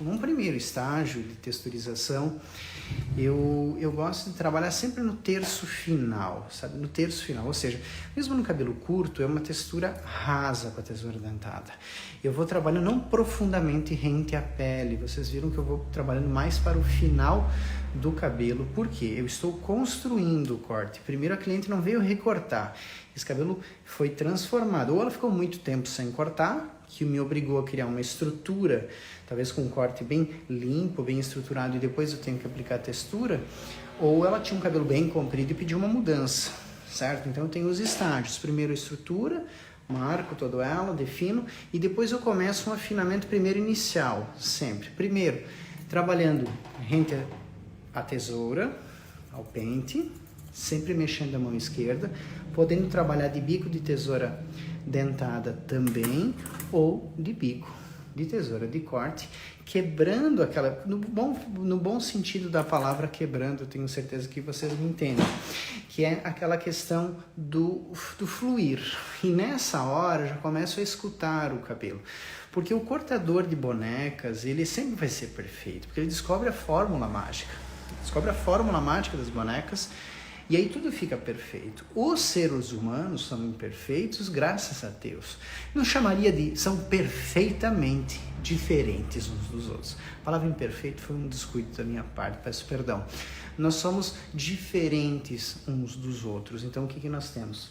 Num primeiro estágio de texturização, eu gosto de trabalhar sempre no terço final, sabe? No terço final, ou seja, mesmo no cabelo curto, é uma textura rasa com a tesoura dentada. Eu vou trabalhando não profundamente rente à pele, vocês viram que eu vou trabalhando mais para o final do cabelo, porque eu estou construindo o corte. Primeiro a cliente não veio recortar, esse cabelo foi transformado, ou ela ficou muito tempo sem cortar, que me obrigou a criar uma estrutura, talvez com um corte bem limpo, bem estruturado, e depois eu tenho que aplicar a textura, ou ela tinha um cabelo bem comprido e pediu uma mudança, certo? Então eu tenho os estágios, primeiro a estrutura, marco toda ela, defino, e depois eu começo um afinamento primeiro inicial, sempre. Primeiro, trabalhando rente à tesoura, ao pente, sempre mexendo a mão esquerda, podendo trabalhar de bico de tesoura dentada também, ou de bico de tesoura de corte, quebrando aquela, no bom sentido da palavra quebrando, eu tenho certeza que vocês me entendem, que é aquela questão do fluir. E nessa hora eu já começo a escutar o cabelo, porque o cortador de bonecas, ele sempre vai ser perfeito, porque ele descobre a fórmula mágica, das bonecas, e aí tudo fica perfeito. Os seres humanos são imperfeitos, graças a Deus. Não chamaria de... são perfeitamente diferentes uns dos outros. A palavra imperfeito foi um descuido da minha parte, peço perdão. Nós somos diferentes uns dos outros. Então o que nós temos?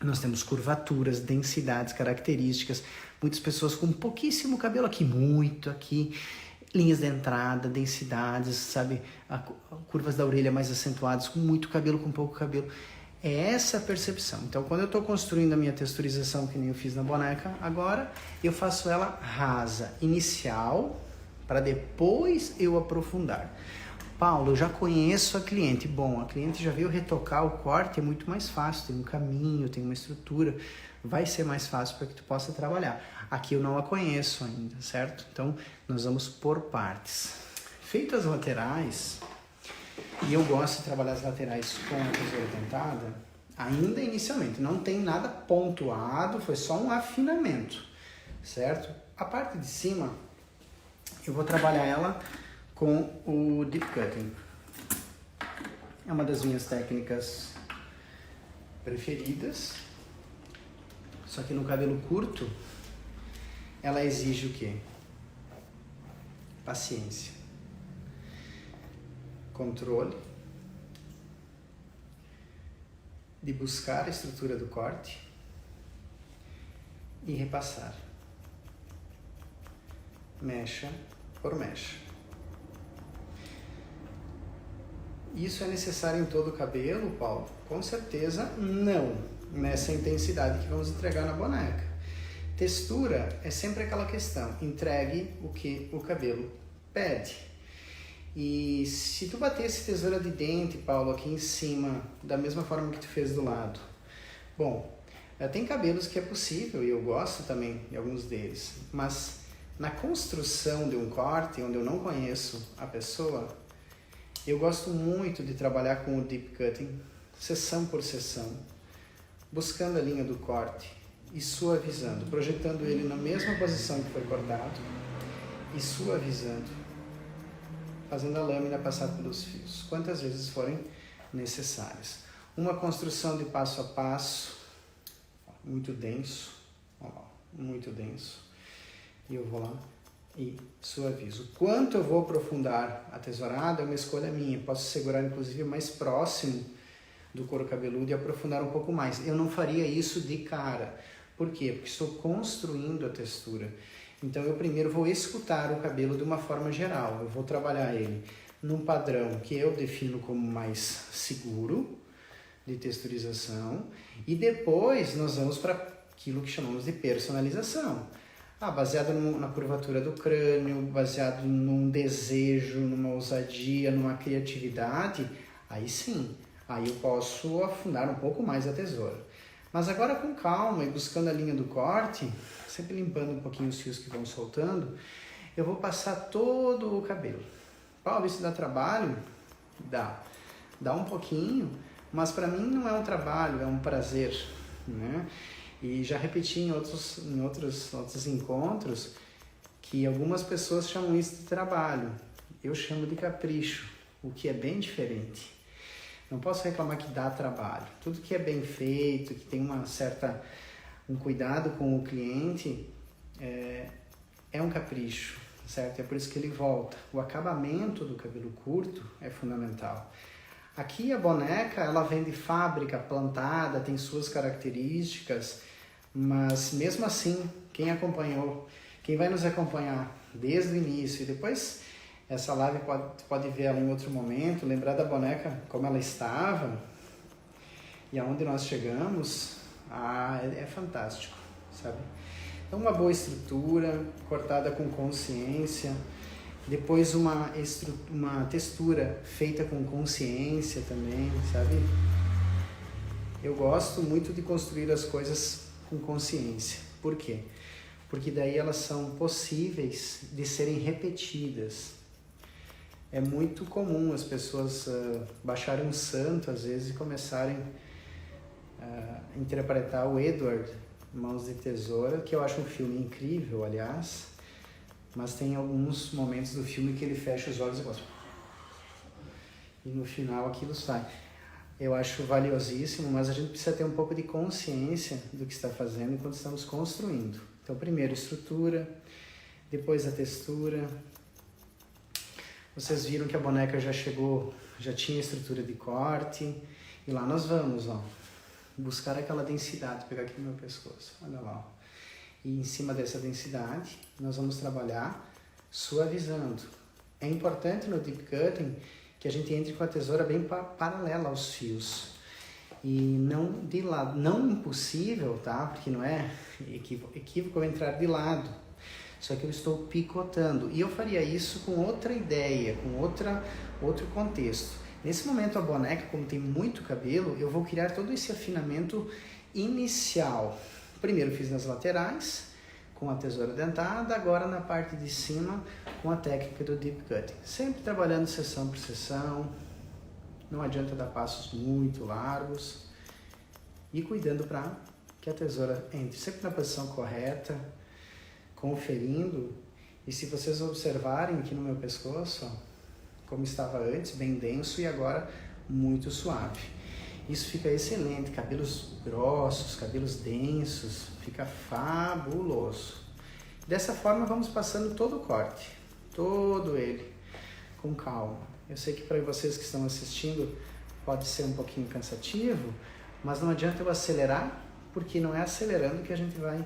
Nós temos curvaturas, densidades, características. Muitas pessoas com pouquíssimo cabelo aqui, muito aqui. Linhas de entrada, densidades, sabe, curvas da orelha mais acentuadas, com muito cabelo, com pouco cabelo. É essa a percepção. Então, quando eu estou construindo a minha texturização, que nem eu fiz na boneca, agora eu faço ela rasa, inicial, para depois eu aprofundar. Paulo, eu já conheço a cliente. Bom, a cliente já veio retocar o corte, é muito mais fácil, tem um caminho, tem uma estrutura, vai ser mais fácil para que tu possa trabalhar. Aqui eu não a conheço ainda, certo? Então, nós vamos por partes. Feitas as laterais, e eu gosto de trabalhar as laterais com a tesoura dentada, ainda inicialmente, não tem nada pontuado, foi só um afinamento, certo? A parte de cima, eu vou trabalhar ela com o deep cutting. É uma das minhas técnicas preferidas, só que no cabelo curto, ela exige o quê? Paciência, controle, de buscar a estrutura do corte e repassar, mecha por mecha. Isso é necessário em todo o cabelo, Paulo? Com certeza não, nessa intensidade que vamos entregar na boneca. Textura é sempre aquela questão, entregue o que o cabelo pede. E se tu batesse tesoura de dente, Paulo, aqui em cima, da mesma forma que tu fez do lado, bom, tem cabelos que é possível, e eu gosto também de alguns deles, mas na construção de um corte, onde eu não conheço a pessoa, eu gosto muito de trabalhar com o deep cutting, seção por seção, buscando a linha do corte e suavizando, projetando ele na mesma posição que foi cortado e suavizando, fazendo a lâmina passar pelos fios, quantas vezes forem necessárias. Uma construção de passo a passo, muito denso, muito denso, e eu vou lá e suavizo. Quanto eu vou aprofundar a tesourada é uma escolha minha, posso segurar inclusive mais próximo do couro cabeludo e aprofundar um pouco mais. Eu não faria isso de cara. Por quê? Porque estou construindo a textura. Então eu primeiro vou escutar o cabelo de uma forma geral. Eu vou trabalhar ele num padrão que eu defino como mais seguro de texturização e depois nós vamos para aquilo que chamamos de personalização. Baseado na curvatura do crânio, baseado num desejo, numa ousadia, numa criatividade, aí sim, aí eu posso afundar um pouco mais a tesoura. Mas agora com calma e buscando a linha do corte, sempre limpando um pouquinho os fios que vão soltando, eu vou passar todo o cabelo. Paulo, isso dá trabalho? Dá. Dá um pouquinho, mas para mim não é um trabalho, é um prazer, né? E já repeti em outros encontros que algumas pessoas chamam isso de trabalho, eu chamo de capricho, o que é bem diferente. Não posso reclamar que dá trabalho. Tudo que é bem feito, que tem um cuidado com o cliente, é um capricho, certo? É por isso que ele volta. O acabamento do cabelo curto é fundamental. Aqui a boneca, ela vem de fábrica, plantada, tem suas características, mas mesmo assim, quem vai nos acompanhar desde o início e depois essa live pode ver ela em outro momento, lembrar da boneca como ela estava e aonde nós chegamos, é fantástico, sabe? Então uma boa estrutura, cortada com consciência, depois uma textura feita com consciência também, sabe? Eu gosto muito de construir as coisas com consciência. Por quê? Porque daí elas são possíveis de serem repetidas. É muito comum as pessoas baixarem um santo, às vezes, e começarem a interpretar o Edward, Mãos de Tesoura, que eu acho um filme incrível, aliás, mas tem alguns momentos do filme que ele fecha os olhos e no final aquilo sai. Eu acho valiosíssimo, mas a gente precisa ter um pouco de consciência do que está fazendo enquanto estamos construindo. Então, primeiro estrutura, depois a textura. Vocês viram que a boneca já tinha estrutura de corte, e lá nós vamos, ó, buscar aquela densidade, pegar aqui no meu pescoço, olha lá, ó. E em cima dessa densidade, nós vamos trabalhar suavizando. É importante no deep cutting que a gente entre com a tesoura bem paralela aos fios. E não de lado, não impossível, tá? Porque não é equívoco eu entrar de lado. Só que eu estou picotando. E eu faria isso com outra ideia, com outro contexto. Nesse momento a boneca, como tem muito cabelo, eu vou criar todo esse afinamento inicial. Primeiro fiz nas laterais, com a tesoura dentada, agora na parte de cima, com a técnica do deep cutting. Sempre trabalhando seção por seção, não adianta dar passos muito largos, e cuidando para que a tesoura entre sempre na posição correta, conferindo. E se vocês observarem aqui no meu pescoço, ó, como estava antes, bem denso, e agora muito suave. Isso fica excelente, cabelos grossos, cabelos densos, fica fabuloso. Dessa forma vamos passando todo o corte, todo ele, com calma. Eu sei que para vocês que estão assistindo pode ser um pouquinho cansativo, mas não adianta eu acelerar, porque não é acelerando que a gente vai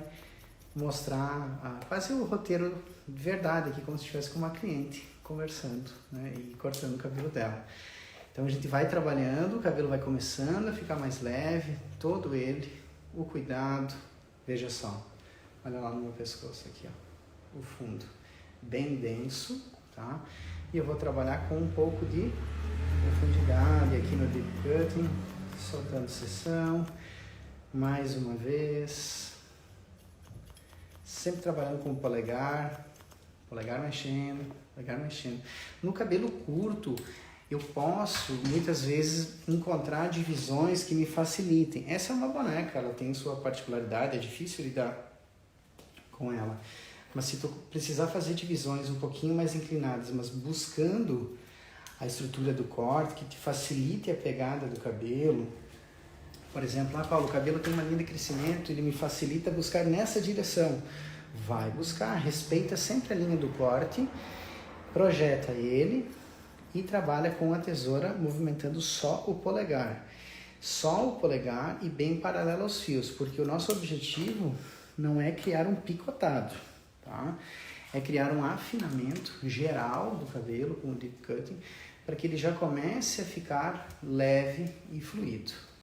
mostrar quase o roteiro de verdade aqui, como se estivesse com uma cliente conversando, né, e cortando o cabelo dela. Então a gente vai trabalhando, o cabelo vai começando a ficar mais leve, todo ele, o cuidado, veja só, olha lá no meu pescoço aqui, ó, o fundo, bem denso, tá? E eu vou trabalhar com um pouco de profundidade aqui no deep cutting, soltando seção, mais uma vez, sempre trabalhando com o polegar mexendo, polegar mexendo. No cabelo curto, eu posso, muitas vezes, encontrar divisões que me facilitem. Essa é uma boneca, ela tem sua particularidade, é difícil lidar com ela. Mas se tu precisar fazer divisões um pouquinho mais inclinadas, mas buscando a estrutura do corte, que te facilite a pegada do cabelo. Por exemplo, Paulo, o cabelo tem uma linha de crescimento, ele me facilita buscar nessa direção. Vai buscar, respeita sempre a linha do corte, projeta ele, e trabalha com a tesoura movimentando só o polegar e bem paralelo aos fios, porque o nosso objetivo não é criar um picotado, tá? É criar um afinamento geral do cabelo com o deep cutting, para que ele já comece a ficar leve e fluido.